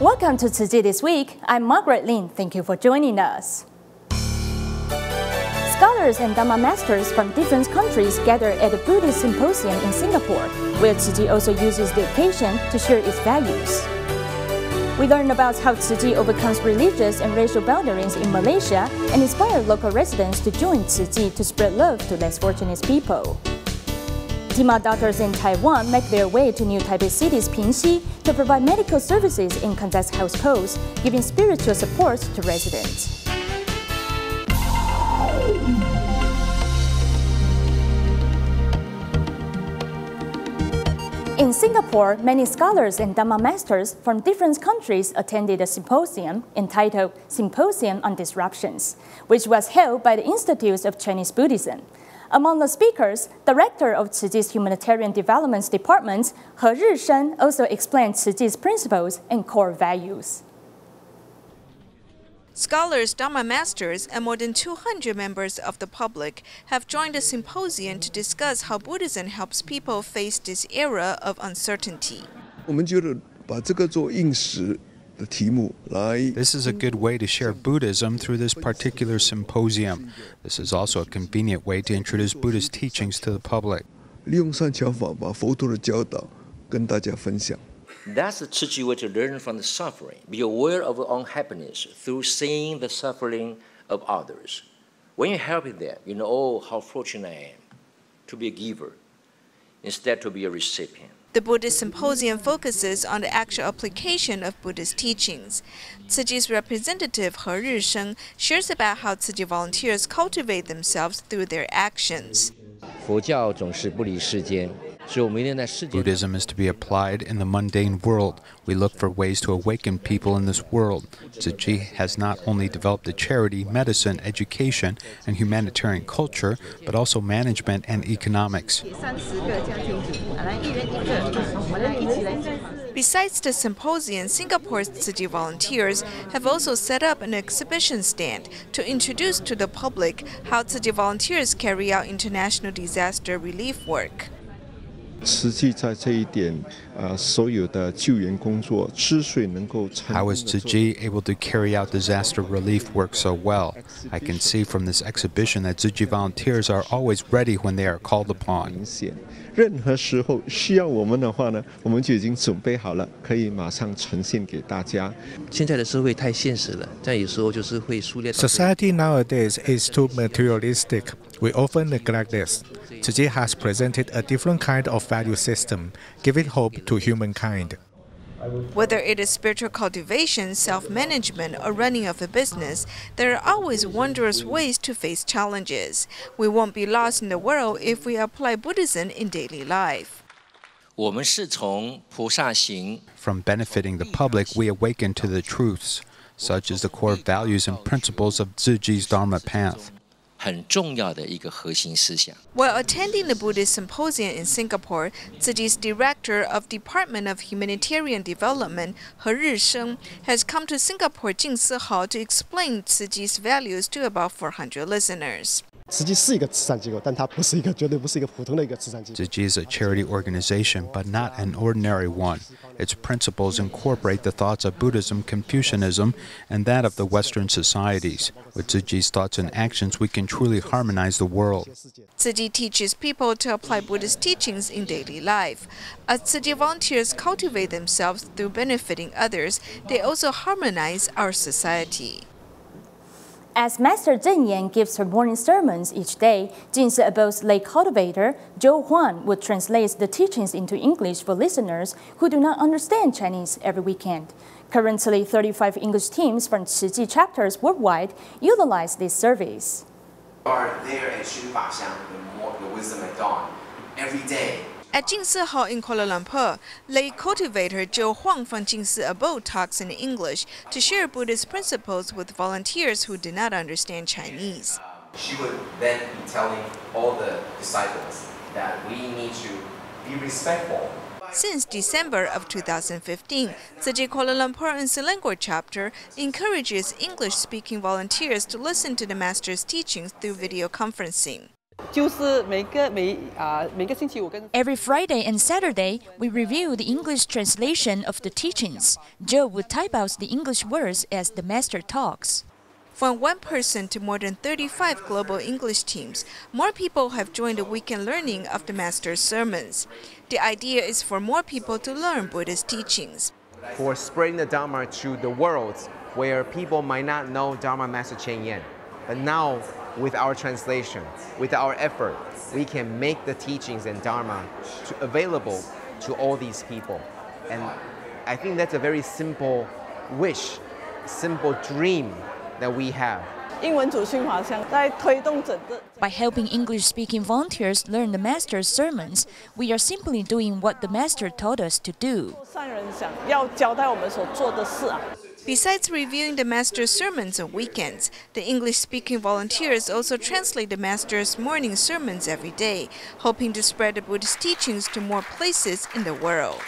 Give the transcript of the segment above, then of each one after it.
Welcome to Tzu Chi This Week. I'm Margaret Lin. Thank you for joining us. Scholars and Dharma masters from different countries gather at a Buddhist symposium in Singapore, where Tzu Chi also uses the occasion to share its values. We learn about how Tzu Chi overcomes religious and racial boundaries in Malaysia and inspire local residents to join Tzu Chi to spread love to less fortunate people. TIMA doctors in Taiwan make their way to New Taipei City's Pingxi to provide medical services in contact house posts, giving spiritual support to residents. In Singapore, many scholars and Dharma masters from different countries attended a symposium entitled Symposium on Disruptions, which was held by the Institute of Chinese Buddhism. Among the speakers, Director of Tzu Chi's Humanitarian Development Department, He Risheng, also explained Tzu Chi's principles and core values. Scholars, Dharma masters, and more than 200 members of the public have joined the symposium to discuss how Buddhism helps people face this era of uncertainty. This is a good way to share Buddhism through this particular symposium. This is also a convenient way to introduce Buddhist teachings to the public. That's the Tzu Chi way to learn from the suffering. Be aware of your own happiness through seeing the suffering of others. When you're helping them, you know, oh, how fortunate I am to be a giver instead to be a recipient. The Buddhist symposium focuses on the actual application of Buddhist teachings. Tzu Chi's representative He Risheng shares about how Tzu Chi volunteers cultivate themselves through their actions. Buddhism is to be applied in the mundane world. We look for ways to awaken people in this world. Tzu Chi has not only developed the charity, medicine, education, and humanitarian culture, but also management and economics. Besides the symposium, Singapore's Tzu Chi volunteers have also set up an exhibition stand to introduce to the public how Tzu Chi volunteers carry out international disaster relief work. How is Tzu Chi able to carry out disaster relief work so well? I can see from this exhibition that Tzu Chi volunteers are always ready when they are called upon. Society nowadays is too materialistic. We often neglect this. Tzu Chi has presented a different kind of value system, giving hope to humankind. Whether it is spiritual cultivation, self-management, or running of a business, there are always wondrous ways to face challenges. We won't be lost in the world if we apply Buddhism in daily life. From benefiting the public, we awaken to the truths. Such is the core values and principles of Tzu Chi's Dharma path. While attending the Buddhist symposium in Singapore, Tzu Chi's Director of Department of Humanitarian Development, He Risheng, has come to Singapore Jingsi Hall to explain Tzu Chi's values to about 400 listeners. Tzu Chi is a charity organization, but not an ordinary one. Its principles incorporate the thoughts of Buddhism, Confucianism, and that of the Western societies. With Tzu Chi's thoughts and actions, we can truly harmonize the world. Tzu Chi teaches people to apply Buddhist teachings in daily life. As Tzu Chi volunteers cultivate themselves through benefiting others, they also harmonize our society. As Master Zhen Yan gives her morning sermons each day, Jingsi Abode's lay cultivator, Zhou Huan, would translate the teachings into English for listeners who do not understand Chinese every weekend. Currently, 35 English teams from Tzu Chi chapters worldwide utilize this service. Are there at Xu Fa Xiang, the wisdom at dawn, every day. At Jingsi Hall in Kuala Lumpur, lay cultivator Zhou Huang from Jingsi Abode talks in English to share Buddhist principles with volunteers who do not understand Chinese. She would then be telling all the disciples that we need to be respectful. Since December of 2015, Tzu Chi Kuala Lumpur and Selangor chapter encourages English-speaking volunteers to listen to the Master's teachings through video conferencing. Every Friday and Saturday, we review the English translation of the teachings. Joe would type out the English words as the master talks. From one person to more than 35 global English teams, more people have joined the weekend learning of the master's sermons. The idea is for more people to learn Buddhist teachings. For spreading the Dharma to the world where people might not know Dharma Master Chen Yan. But now, with our translation, with our effort, we can make the teachings and Dharma available to all these people. And I think that's a very simple wish, simple dream that we have. By helping English-speaking volunteers learn the Master's sermons, we are simply doing what the Master taught us to do. Besides reviewing the Master's sermons on weekends, the English-speaking volunteers also translate the Master's morning sermons every day, hoping to spread the Buddhist teachings to more places in the world.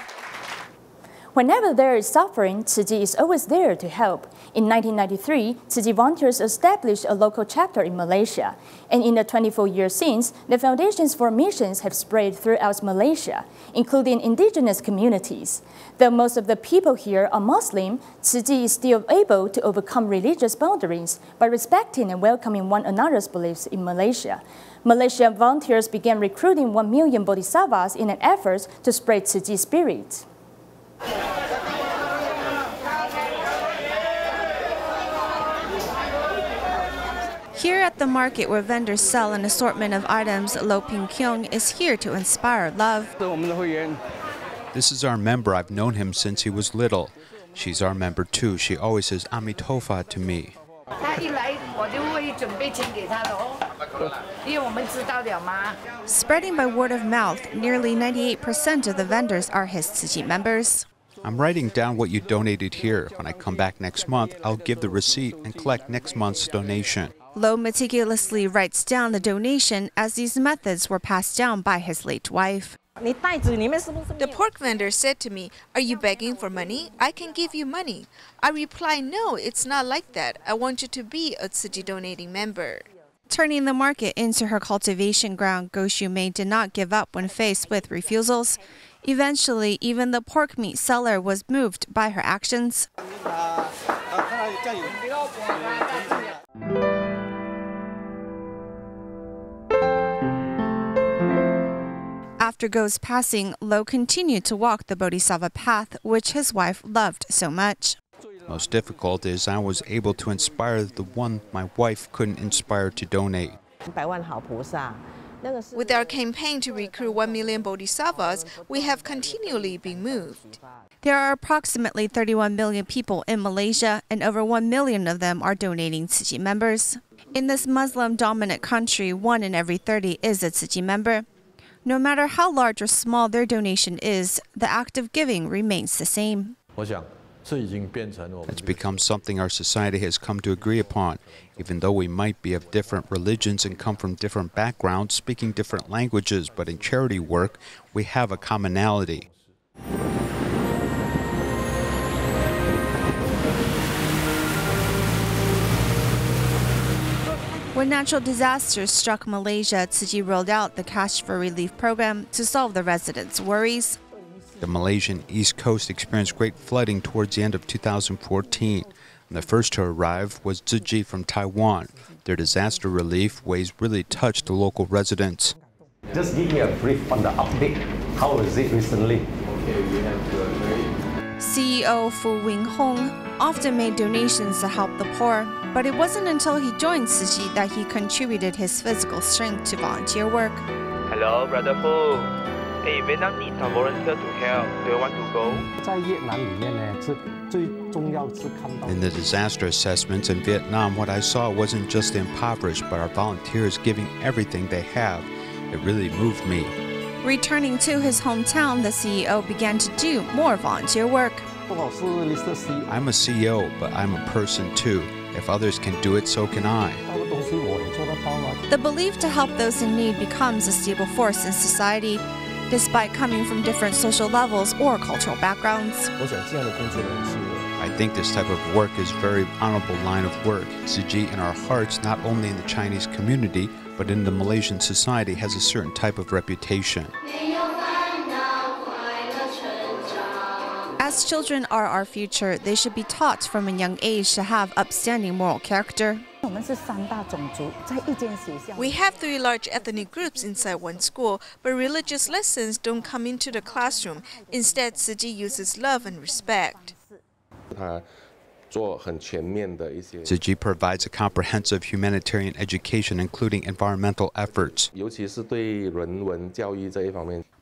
Whenever there is suffering, Tzu Chi is always there to help. In 1993, Tzu Chi volunteers established a local chapter in Malaysia. And in the 24 years since, the foundations for missions have spread throughout Malaysia, including indigenous communities. Though most of the people here are Muslim, Tzu Chi is still able to overcome religious boundaries by respecting and welcoming one another's beliefs in Malaysia. Malaysian volunteers began recruiting 1 million bodhisattvas in an effort to spread Tzu Chi spirit. Here at the market where vendors sell an assortment of items, Lo Ping Kyung is here to inspire love. This is our member. I've known him since he was little. She's our member too. She always says Amitofa to me. Spreading by word of mouth, nearly 98% of the vendors are his Tzu Chi members. I'm writing down what you donated here. When I come back next month, I'll give the receipt and collect next month's donation. Lo meticulously writes down the donation as these methods were passed down by his late wife. The pork vendor said to me, "Are you begging for money? I can give you money." I replied, "No, it's not like that. I want you to be a Tzu Chi donating member." Turning the market into her cultivation ground, Go Shu Mei did not give up when faced with refusals. Eventually, even the pork meat seller was moved by her actions. After Go's passing, Lo continued to walk the Bodhisattva path, which his wife loved so much. Most difficult is I was able to inspire the one my wife couldn't inspire to donate. With our campaign to recruit 1 million bodhisattvas, we have continually been moved. There are approximately 31 million people in Malaysia, and over 1 million of them are donating Tzu Chi members. In this Muslim-dominant country, 1 in every 30 is a Tzu Chi member. No matter how large or small their donation is, the act of giving remains the same. It's become something our society has come to agree upon. Even though we might be of different religions and come from different backgrounds, speaking different languages, but in charity work, we have a commonality. When natural disasters struck Malaysia, Tzu Chi rolled out the Cash for Relief program to solve the residents' worries. The Malaysian East Coast experienced great flooding towards the end of 2014. And the first to arrive was Tzu Chi from Taiwan. Their disaster relief ways really touched the local residents. Just give me a brief on the update. How is it recently? CEO Fu Wing Hong often made donations to help the poor, but it wasn't until he joined Tzu Chi that he contributed his physical strength to volunteer work. Hello, Brother Fu. Hey, Vietnam needs some volunteer to help. Do you want to go? In the disaster assessments in Vietnam, what I saw wasn't just the impoverished, but our volunteers giving everything they have. It really moved me. Returning to his hometown, the CEO began to do more volunteer work. I'm a CEO, but I'm a person too. If others can do it, so can I. The belief to help those in need becomes a stable force in society. despite coming from different social levels or cultural backgrounds. I think this type of work is a very honorable line of work. Tzu Chi in our hearts, not only in the Chinese community, but in the Malaysian society, has a certain type of reputation. As children are our future, they should be taught from a young age to have upstanding moral character. We have 3 large ethnic groups inside one school, but religious lessons don't come into the classroom. Instead, Tzu Chi uses love and respect. Tzu Chi provides a comprehensive humanitarian education, including environmental efforts.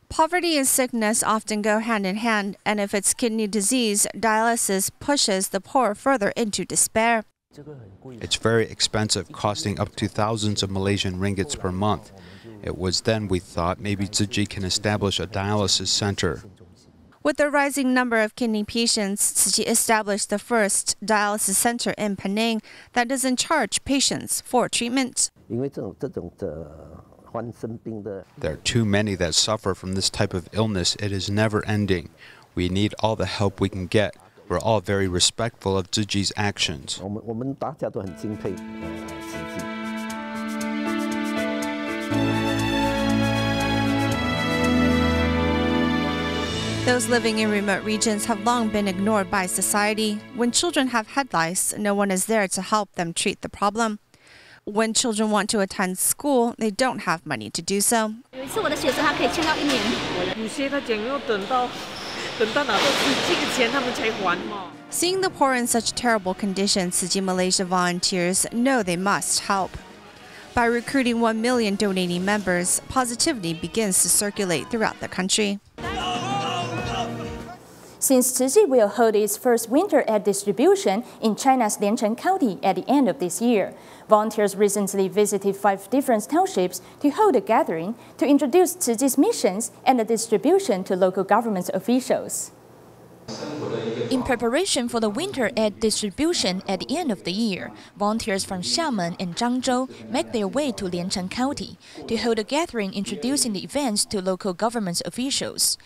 Poverty and sickness often go hand in hand, and if it's kidney disease, dialysis pushes the poor further into despair. It's very expensive, costing up to thousands of Malaysian ringgits per month. It was then we thought maybe Tzu Chi can establish a dialysis center. With the rising number of kidney patients, Tzu Chi established the first dialysis center in Penang that doesn't charge patients for treatment. There are too many that suffer from this type of illness. It is never ending. We need all the help we can get. We're all very respectful of Tzu Chi's actions. Those living in remote regions have long been ignored by society. When children have head lice, no one is there to help them treat the problem. When children want to attend school, they don't have money to do so. Seeing the poor in such terrible conditions, Tzu Chi Malaysia volunteers know they must help. By recruiting 1 million donating members, positivity begins to circulate throughout the country. Since Tzu Chi will hold its first winter egg distribution in China's Liancheng County at the end of this year, volunteers recently visited 5 different townships to hold a gathering to introduce Tzu Chi's missions and the distribution to local government officials. In preparation for the winter egg distribution at the end of the year, volunteers from Xiamen and Zhangzhou make their way to Liancheng County to hold a gathering introducing the events to local government officials.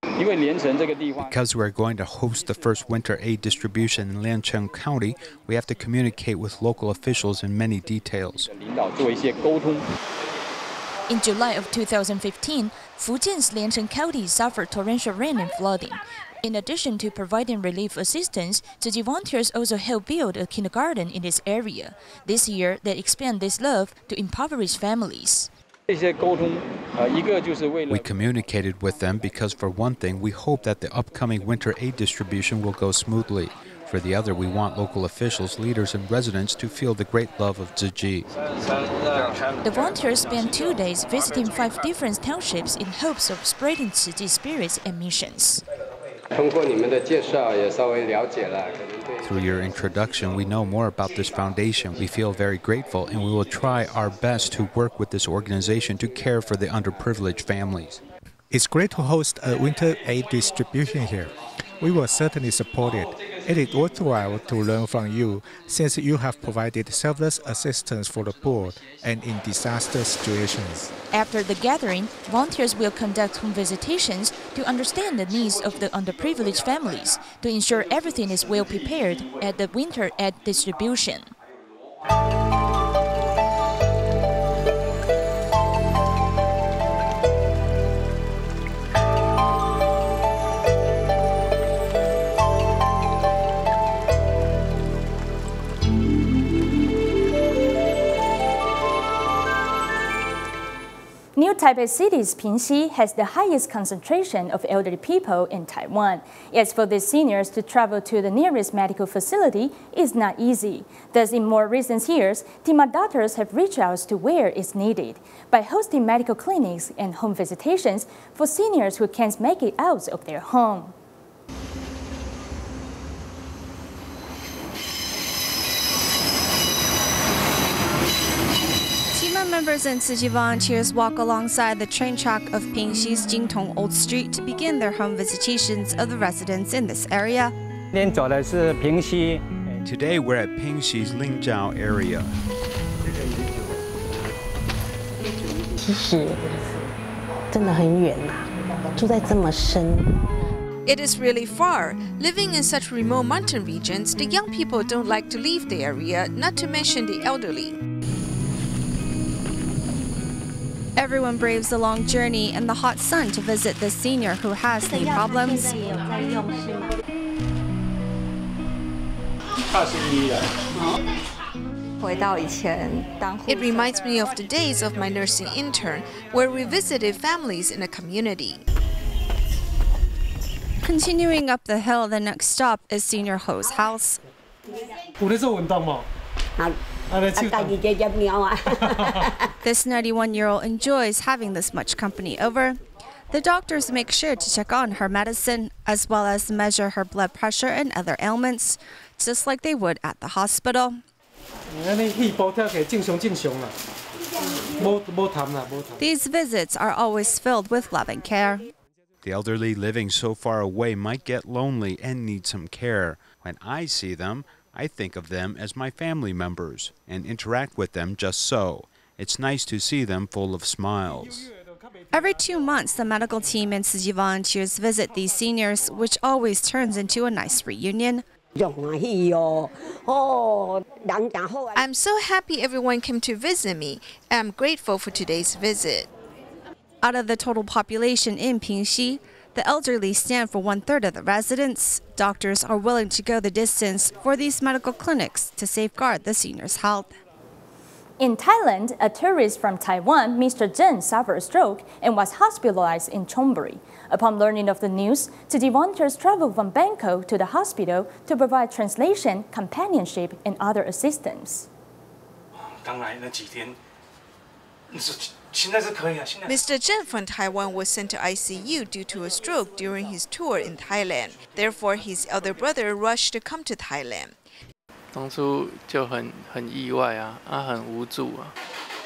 Because we're going to host the first winter aid distribution in Liancheng County, we have to communicate with local officials in many details. In July of 2015, Fujian's Liancheng County suffered torrential rain and flooding. In addition to providing relief assistance, Tzu Chi volunteers also help build a kindergarten in this area. This year, they expand this love to impoverished families. We communicated with them because, for one thing, we hope that the upcoming winter aid distribution will go smoothly. For the other, we want local officials, leaders, and residents to feel the great love of Tzu Chi. The volunteers spent 2 days visiting 5 different townships in hopes of spreading Tzu Chi spirits and missions. Through your introduction, we know more about this foundation. We feel very grateful, and we will try our best to work with this organization to care for the underprivileged families. It's great to host a winter aid distribution here. We will certainly support it. It is worthwhile to learn from you, since you have provided selfless assistance for the poor and in disaster situations. After the gathering, volunteers will conduct home visitations to understand the needs of the underprivileged families to ensure everything is well prepared at the winter aid distribution. New Taipei City's Pingxi has the highest concentration of elderly people in Taiwan. Yet for these seniors to travel to the nearest medical facility is not easy. Thus, in more recent years, TIMA doctors have reached out to where it's needed by hosting medical clinics and home visitations for seniors who can't make it out of their home. Members and Tzu Chi volunteers walk alongside the train track of Pingxi's Jingtong Old Street to begin their home visitations of the residents in this area. Today we're at Pingxi's Lingzhou area. It is really far. Living in such remote mountain regions, the young people don't like to leave the area, not to mention the elderly. Everyone braves the long journey and the hot sun to visit the senior who has knee problems. It reminds me of the days of my nursing intern, where we visited families in a community. Continuing up the hill, the next stop is Senior Ho's house. This 91-year-old enjoys having this much company over. The doctors make sure to check on her medicine, as well as measure her blood pressure and other ailments, just like they would at the hospital. These visits are always filled with love and care. The elderly living so far away might get lonely and need some care. When I see them, I think of them as my family members and interact with them just so. It's nice to see them full of smiles. Every 2 months, the medical team and Tzu Chi volunteers visit these seniors, which always turns into a nice reunion. I'm so happy everyone came to visit me. I'm grateful for today's visit. Out of the total population in Pingxi, the elderly stand for 1/3 of the residents. Doctors are willing to go the distance for these medical clinics to safeguard the seniors' health. In Thailand, a tourist from Taiwan, Mr. Zhen, suffered a stroke and was hospitalized in Chonburi. Upon learning of the news, Tzu Chi volunteers traveled from Bangkok to the hospital to provide translation, companionship, and other assistance. Mr. Zhen from Taiwan was sent to ICU due to a stroke during his tour in Thailand. Therefore, his elder brother rushed to come to Thailand.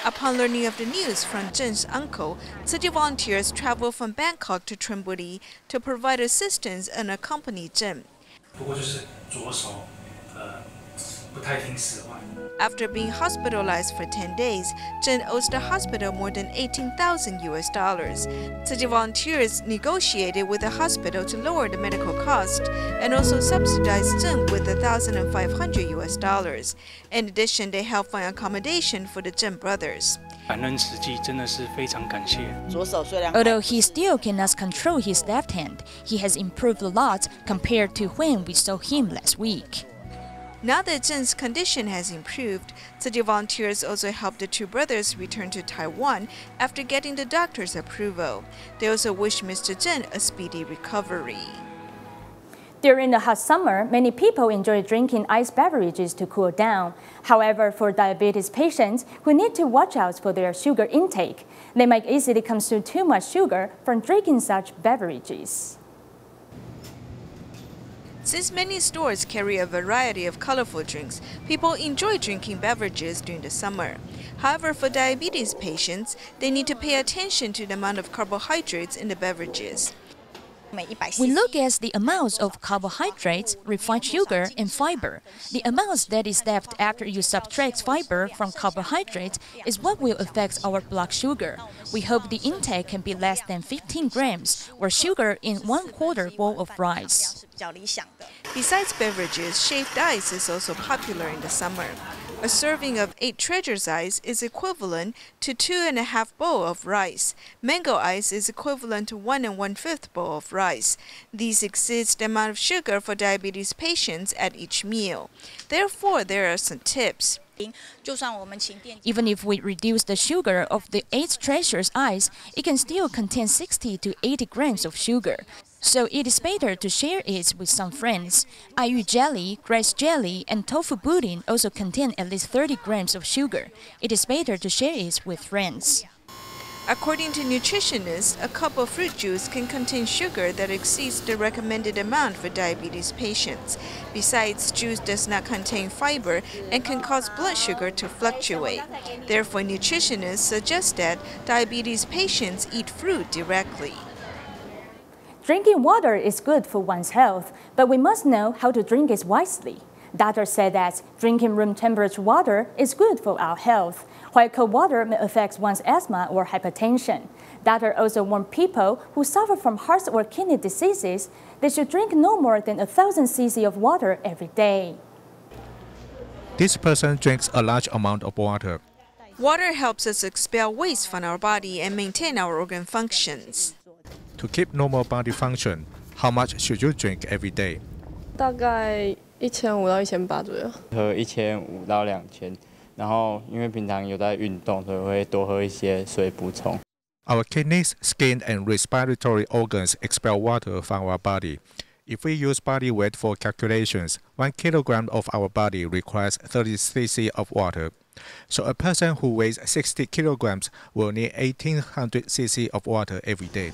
Upon learning of the news from Zhen's uncle, Tzu Chi volunteers traveled from Bangkok to Chonburi to provide assistance and accompany Zhen. After being hospitalized for 10 days, Zhen owes the hospital more than $18,000 US. Tzu Chi volunteers negotiated with the hospital to lower the medical cost and also subsidized Zhen with $1,500 US. In addition, they helped find accommodation for the Zhen brothers. Although he still cannot control his left hand, he has improved a lot compared to when we saw him last week. Now that Zhen's condition has improved, Tzu Chi volunteers also helped the two brothers return to Taiwan after getting the doctor's approval. They also wish Mr. Zhen a speedy recovery. During the hot summer, many people enjoy drinking iced beverages to cool down. However, for diabetes patients who need to watch out for their sugar intake, they might easily consume too much sugar from drinking such beverages. Since many stores carry a variety of colorful drinks, people enjoy drinking beverages during the summer. However, for diabetes patients, they need to pay attention to the amount of carbohydrates in the beverages. We look at the amounts of carbohydrates, refined sugar, and fiber. The amounts that is left after you subtract fiber from carbohydrates is what will affect our blood sugar. We hope the intake can be less than 15 grams, or sugar in 1/4 bowl of rice. Besides beverages, shaved ice is also popular in the summer. A serving of 8 treasures ice is equivalent to 2.5 bowls of rice. Mango ice is equivalent to 1 1/5 bowl of rice. These exceed the amount of sugar for diabetes patients at each meal. Therefore, there are some tips. Even if we reduce the sugar of the 8 treasures ice, it can still contain 60 to 80 grams of sugar. So it is better to share it with some friends. Ayu jelly, grass jelly, and tofu pudding also contain at least 30 grams of sugar. It is better to share it with friends. According to nutritionists, a cup of fruit juice can contain sugar that exceeds the recommended amount for diabetes patients. Besides, juice does not contain fiber and can cause blood sugar to fluctuate. Therefore, nutritionists suggest that diabetes patients eat fruit directly. Drinking water is good for one's health, but we must know how to drink it wisely. Doctors say that drinking room temperature water is good for our health, while cold water may affect one's asthma or hypertension. Doctors also warn people who suffer from heart or kidney diseases they should drink no more than 1,000 cc of water every day. This person drinks a large amount of water. Water helps us expel waste from our body and maintain our organ functions. To keep normal body function, how much should you drink every day? 大概1500到1800左右。喝1500到2000，然后因为平常有在运动，所以会多喝一些水补充。Our kidneys, skin, and respiratory organs expel water from our body. If we use body weight for calculations, 1 kilogram of our body requires 30 cc of water. So a person who weighs 60 kilograms will need 1800 cc of water every day.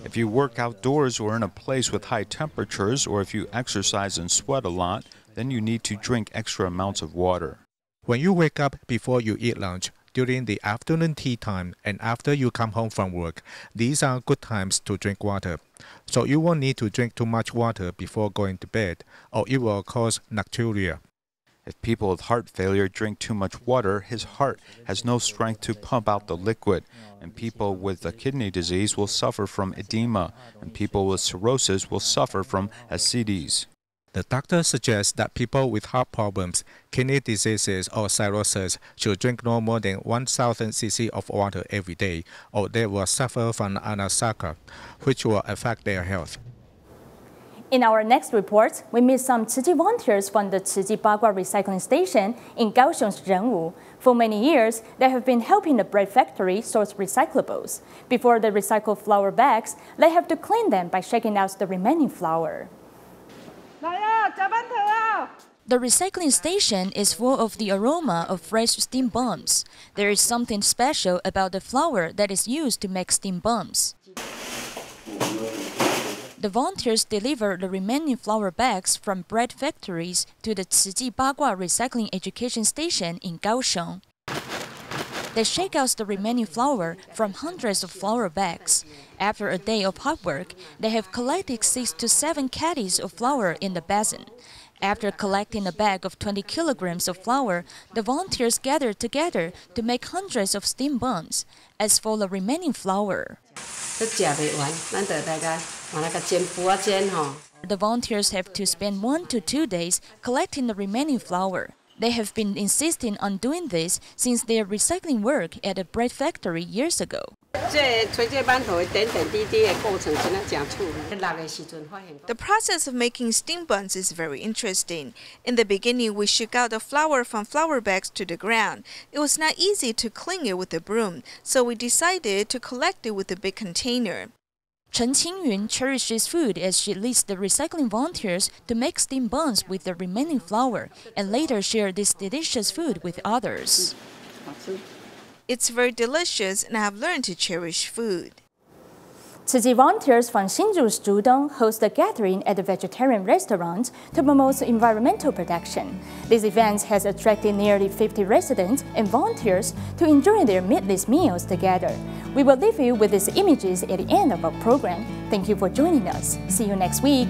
If you work outdoors or in a place with high temperatures, or if you exercise and sweat a lot, then you need to drink extra amounts of water. When you wake up before you eat lunch, during the afternoon tea time, and after you come home from work, these are good times to drink water. So you won't need to drink too much water before going to bed, or it will cause nocturia. If people with heart failure drink too much water, his heart has no strength to pump out the liquid, and people with a kidney disease will suffer from edema, and people with cirrhosis will suffer from ascites. The doctor suggests that people with heart problems, kidney diseases, or cirrhosis should drink no more than 1,000 cc of water every day, or they will suffer from anasaka, which will affect their health. In our next report, we meet some Tzu Chi volunteers from the Tzu Chi Bagua recycling station in Kaohsiung's Renwu. For many years, they have been helping the bread factory source recyclables. Before they recycle flour bags, they have to clean them by shaking out the remaining flour. The recycling station is full of the aroma of fresh steam buns. There is something special about the flour that is used to make steam buns. The volunteers deliver the remaining flour bags from bread factories to the Tzu Chi Bagua recycling education station in Kaohsiung. They shake out the remaining flour from hundreds of flour bags. After a day of hard work, they have collected 6 to 7 caddies of flour in the basin. After collecting a bag of 20 kilograms of flour, the volunteers gather together to make hundreds of steam buns. As for the remaining flour, the volunteers have to spend 1 to 2 days collecting the remaining flour. They have been insisting on doing this since their recycling work at a bread factory years ago. The process of making steam buns is very interesting. In the beginning, we shook out the flour from flour bags to the ground. It was not easy to clean it with a broom, so we decided to collect it with a big container. Chen Qingyun cherishes food as she leads the recycling volunteers to make steam buns with the remaining flour and later share this delicious food with others. It's very delicious, and I have learned to cherish food. Tzu Chi volunteers from Hsinchu's Zhudong host a gathering at a vegetarian restaurant to promote environmental protection. This event has attracted nearly 50 residents and volunteers to enjoy their meatless meals together. We will leave you with these images at the end of our program. Thank you for joining us. See you next week.